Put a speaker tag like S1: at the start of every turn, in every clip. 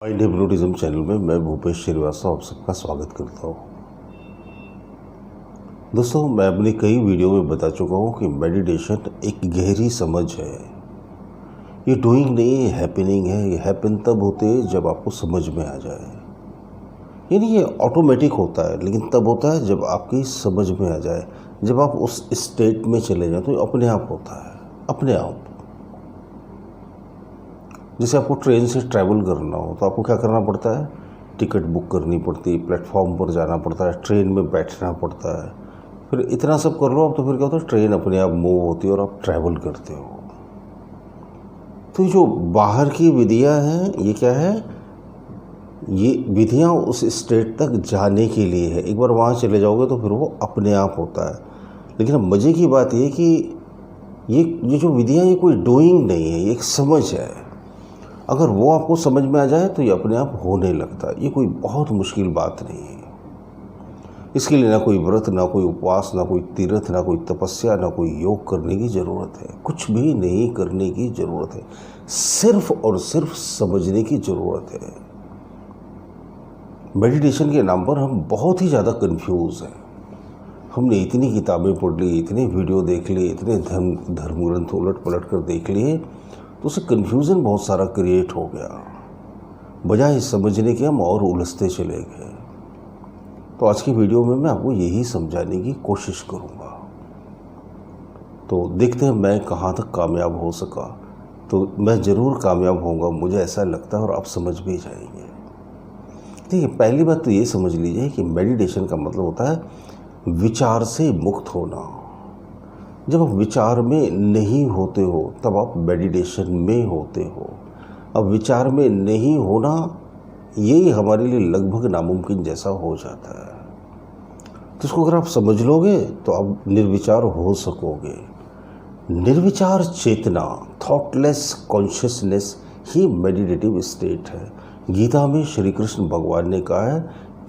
S1: Mind hypnotism channel में मैं भूपेश श्रीवास्तव आप सबका स्वागत करता हूँ। दोस्तों, मैं अपनी कई वीडियो में बता चुका हूँ कि मेडिटेशन एक गहरी समझ है। ये डूइंग नहीं है, हैपनिंग है। ये हैपन तब होते हैं जब आपको समझ में आ जाए। यानी ये ऑटोमेटिक होता है, लेकिन तब होता है जब आपकी समझ में आ जाए, जब आप उस स्टेट में चले जाए तो ये अपने आप होता है, अपने आप। जैसे आपको ट्रेन से ट्रैवल करना हो तो आपको क्या करना पड़ता है? टिकट बुक करनी पड़ती है, प्लेटफॉर्म पर जाना पड़ता है, ट्रेन में बैठना पड़ता है। फिर इतना सब कर लो आप तो फिर क्या होता है, ट्रेन अपने आप मूव होती है और आप ट्रैवल करते हो। तो ये जो बाहर की विधियाँ हैं, ये क्या है? ये विधियाँ उस स्टेट तक जाने के लिए है। एक बार वहाँ चले जाओगे तो फिर वो अपने आप होता है। लेकिन अब मज़े की बात ये कि ये जो विधियाँ, ये कोई डूइंग नहीं है, ये एक समझ है। अगर वो आपको समझ में आ जाए तो ये अपने आप होने लगता है। ये कोई बहुत मुश्किल बात नहीं है। इसके लिए ना कोई व्रत, ना कोई उपवास, ना कोई तीर्थ, ना कोई तपस्या, ना कोई योग करने की ज़रूरत है। कुछ भी नहीं करने की ज़रूरत है। सिर्फ और सिर्फ समझने की ज़रूरत है। मेडिटेशन के नाम पर हम बहुत ही ज़्यादा कंफ्यूज हैं। हमने इतनी किताबें पढ़ ली, इतने वीडियो देख लिए, इतने धर्म ग्रंथ उलट पलट कर देख लिए, तो उससे कन्फ्यूज़न बहुत सारा क्रिएट हो गया। बजाय समझने के हम और उलझते चले गए। तो आज की वीडियो में मैं आपको यही समझाने की कोशिश करूँगा। तो देखते हैं मैं कहाँ तक कामयाब हो सका। तो मैं ज़रूर कामयाब होऊंगा, मुझे ऐसा लगता है, और आप समझ भी जाएंगे। देखिए, पहली बात तो ये समझ लीजिए कि मेडिटेशन का मतलब होता है विचार से मुक्त होना। जब आप विचार में नहीं होते हो तब आप मेडिटेशन में होते हो। अब विचार में नहीं होना, यही हमारे लिए लगभग नामुमकिन जैसा हो जाता है। तो इसको अगर आप समझ लोगे तो आप निर्विचार हो सकोगे। निर्विचार चेतना, थॉटलेस कॉन्शियसनेस ही मेडिटेटिव स्टेट है। गीता में श्री कृष्ण भगवान ने कहा है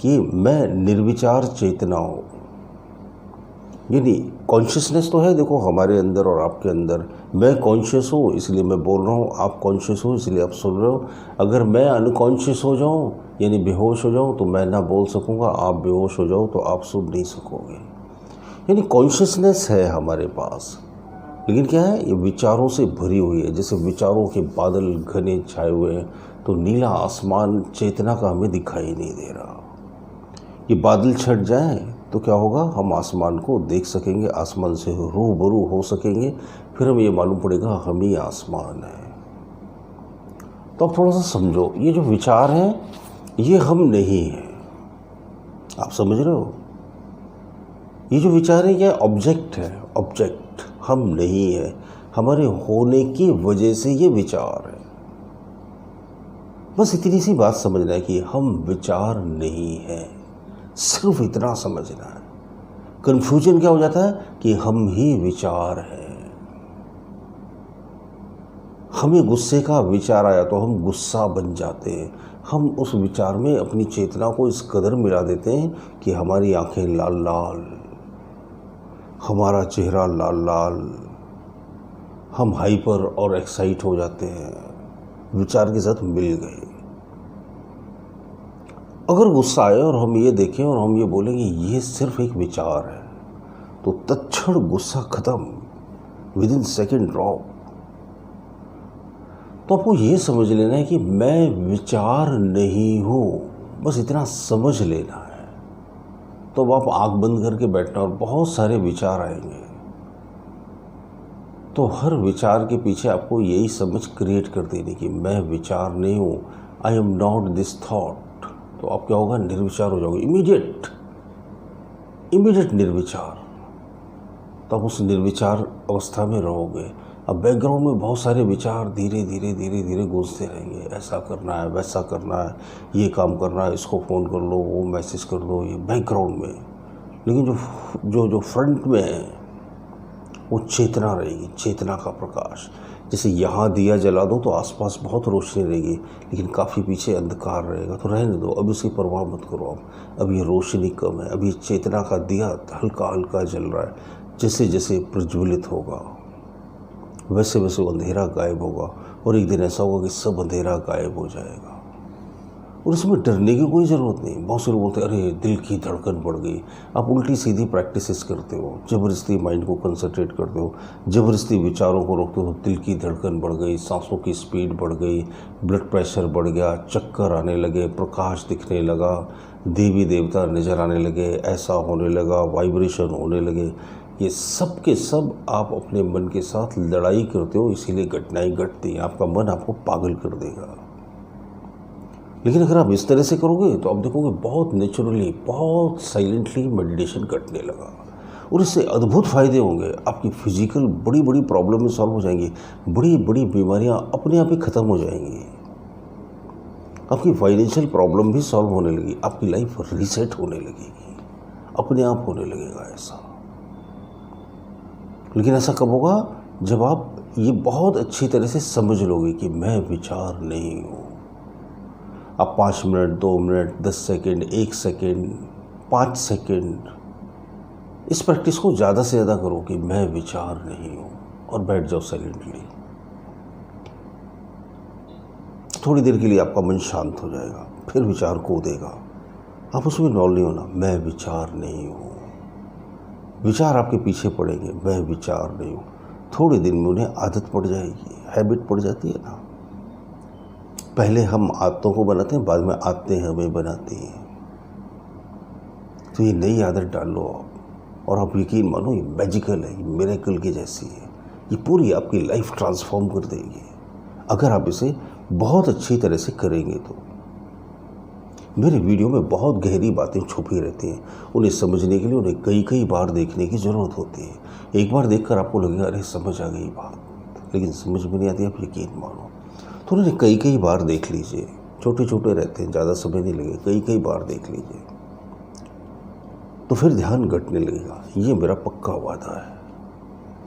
S1: कि मैं निर्विचार चेतना हूँ। यानी कॉन्शियसनेस तो है, देखो, हमारे अंदर और आपके अंदर। मैं कॉन्शियस हूँ इसलिए मैं बोल रहा हूँ, आप कॉन्शियस हो इसलिए आप सुन रहे हो। अगर मैं अनकॉन्शियस हो जाऊँ, यानी बेहोश हो जाऊँ, तो मैं ना बोल सकूँगा। आप बेहोश हो जाओ तो आप सुन नहीं सकोगे। यानी कॉन्शियसनेस है हमारे पास, लेकिन क्या है, ये विचारों से भरी हुई है। जैसे विचारों के बादल घने छाए हुए हैं तो नीला आसमान चेतना का हमें दिखाई नहीं दे रहा। ये बादल छट जाएं तो क्या होगा, हम आसमान को देख सकेंगे, आसमान से रूबरू हो सकेंगे। फिर हमें ये मालूम पड़ेगा हम ही आसमान है। तो अब थोड़ा सा समझो, ये जो विचार हैं ये हम नहीं हैं। आप समझ रहे हो? ये जो विचार है ये ऑब्जेक्ट है, ऑब्जेक्ट हम नहीं है। हमारे होने की वजह से ये विचार है। बस इतनी सी बात समझना है कि हम विचार नहीं है, सिर्फ इतना समझना है। कन्फ्यूजन क्या हो जाता है कि हम ही विचार हैं। हमें गुस्से का विचार आया तो हम गुस्सा बन जाते हैं। हम उस विचार में अपनी चेतना को इस कदर मिला देते हैं कि हमारी आंखें लाल लाल, हमारा चेहरा लाल लाल, हम हाइपर और एक्साइट हो जाते हैं, विचार के साथ मिल गए। अगर गुस्सा आए और हम ये देखें और हम ये बोलें कि ये सिर्फ एक विचार है, तो तत्क्षण गुस्सा खत्म, विद इन सेकेंड ड्रॉप। तो आपको ये समझ लेना है कि मैं विचार नहीं हूँ, बस इतना समझ लेना है। तो अब आप आँख बंद करके बैठना और बहुत सारे विचार आएंगे। तो हर विचार के पीछे आपको यही समझ क्रिएट कर देनी कि मैं विचार नहीं हूँ, I am not this thought. तो आप क्या होगा, निर्विचार हो जाओगे, इमीडिएट निर्विचार। तो आप उस निर्विचार अवस्था में रहोगे। अब बैकग्राउंड में बहुत सारे विचार धीरे धीरे गूंजते रहेंगे। ऐसा करना है, वैसा करना है, ये काम करना है, इसको फ़ोन कर लो, वो मैसेज कर दो, ये बैकग्राउंड में। लेकिन जो फ्रंट में है वो चेतना रहेगी, चेतना का प्रकाश। जैसे यहाँ दिया जला दो तो आसपास बहुत रोशनी रहेगी, लेकिन काफ़ी पीछे अंधकार रहेगा, तो रहने दो, अब उसकी परवाह मत करो। अब ये रोशनी कम है, अभी चेतना का दिया हल्का हल्का जल रहा है। जैसे जैसे प्रज्वलित होगा वैसे वैसे अंधेरा गायब होगा, और एक दिन ऐसा होगा कि सब अंधेरा गायब हो जाएगा। और इसमें डरने की कोई ज़रूरत नहीं। बहुत से लोग बोलते हैं अरे दिल की धड़कन बढ़ गई। आप उल्टी सीधी प्रैक्टिसेस करते हो, ज़बरदस्ती माइंड को कंसंट्रेट करते हो, ज़बरदस्ती विचारों को रोकते हो, दिल की धड़कन बढ़ गई, सांसों की स्पीड बढ़ गई, ब्लड प्रेशर बढ़ गया, चक्कर आने लगे, प्रकाश दिखने लगा, देवी देवता नज़र आने लगे, ऐसा होने लगा, वाइब्रेशन होने लगे। ये सब के सब आप अपने मन के साथ लड़ाई करते हो, इसीलिए घटनाएं घटती हैं। आपका मन आपको पागल कर देगा। लेकिन अगर आप इस तरह से करोगे तो आप देखोगे बहुत नेचुरली, बहुत साइलेंटली मेडिटेशन घटने लगा और इससे अद्भुत फ़ायदे होंगे। आपकी फिजिकल बड़ी बड़ी प्रॉब्लम में सॉल्व हो जाएंगी, बड़ी बड़ी बीमारियां अपने आप ही ख़त्म हो जाएंगी, आपकी फाइनेंशियल प्रॉब्लम भी सॉल्व होने लगी, आपकी लाइफ रीसेट होने लगेगी, अपने आप होने लगेगा ऐसा। लेकिन ऐसा कब होगा? जब आप ये बहुत अच्छी तरह से समझ लोगे कि मैं विचार नहीं हूँ। आप 5 minute, 2 minute, 10 second, 1 second, 5 second इस प्रैक्टिस को ज़्यादा से ज़्यादा करो कि मैं विचार नहीं हूँ, और बैठ जाओ साइलेंटली। थोड़ी देर के लिए आपका मन शांत हो जाएगा, फिर विचार को देगा, आप उसमें इन्वॉल्व नहीं होना। मैं विचार नहीं हूँ। विचार आपके पीछे पड़ेंगे, मैं विचार नहीं हूँ। थोड़े दिन में उन्हें आदत पड़ जाएगी, हैबिट पड़ जाती है ना। पहले हम आदतों को बनाते हैं, बाद में आदतें हमें बनाती हैं। तो ये नई आदत डाल लो आप, और आप यकीन मानो ये मैजिकल है, ये मिरेकल की जैसी है। ये पूरी आपकी लाइफ ट्रांसफॉर्म कर देगी अगर आप इसे बहुत अच्छी तरह से करेंगे तो। मेरे वीडियो में बहुत गहरी बातें छुपी रहती हैं, उन्हें समझने के लिए उन्हें कई कई बार देखने की ज़रूरत होती है। एक बार देखकर आपको लगेगा अरे समझ आ गई बात, लेकिन समझ में नहीं आती, आप यकीन मानो। तो उन्हें कई कई बार देख लीजिए, छोटे छोटे रहते हैं, ज़्यादा समय नहीं लगे, कई कई बार देख लीजिए, तो फिर ध्यान घटने लगेगा। ये मेरा पक्का वादा है।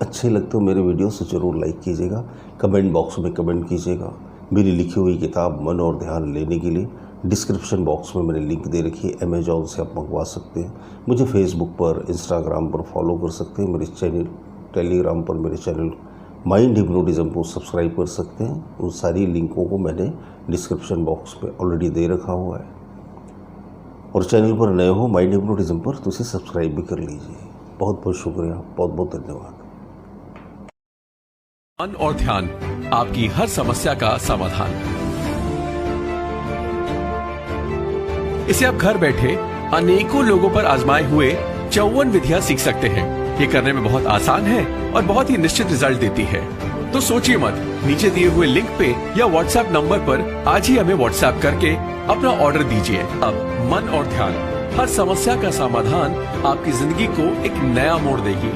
S1: अच्छे लगते हो मेरे वीडियो से ज़रूर लाइक कीजिएगा, कमेंट बॉक्स में कमेंट कीजिएगा। मेरी लिखी हुई किताब मन और ध्यान लेने के लिए डिस्क्रिप्शन बॉक्स में मैंने लिंक दे रखी है, अमेजॉन से आप मंगवा सकते हैं। मुझे फेसबुक पर, इंस्टाग्राम पर फॉलो कर सकते हैं। मेरे चैनल टेलीग्राम पर मेरे चैनल माइंड हिप्नोटिज्म को सब्सक्राइब कर सकते हैं। उन सारी लिंकों को मैंने डिस्क्रिप्शन बॉक्स में ऑलरेडी दे रखा हुआ है। और चैनल पर नए हो माइंड हिप्नोटिज्म पर, तो उसे सब्सक्राइब भी कर लीजिए। बहुत बहुत शुक्रिया, बहुत बहुत धन्यवाद।
S2: मन और ध्यान, आपकी हर समस्या का समाधान। इसे आप घर बैठे अनेकों लोगों पर आजमाए हुए 54 विधियां सीख सकते हैं। ये करने में बहुत आसान है और बहुत ही निश्चित रिजल्ट देती है। तो सोचिए मत, नीचे दिए हुए लिंक पे या व्हाट्सएप नंबर पर आज ही हमें व्हाट्सएप करके अपना ऑर्डर दीजिए। अब मन और ध्यान, हर समस्या का समाधान आपकी जिंदगी को एक नया मोड़ देगी।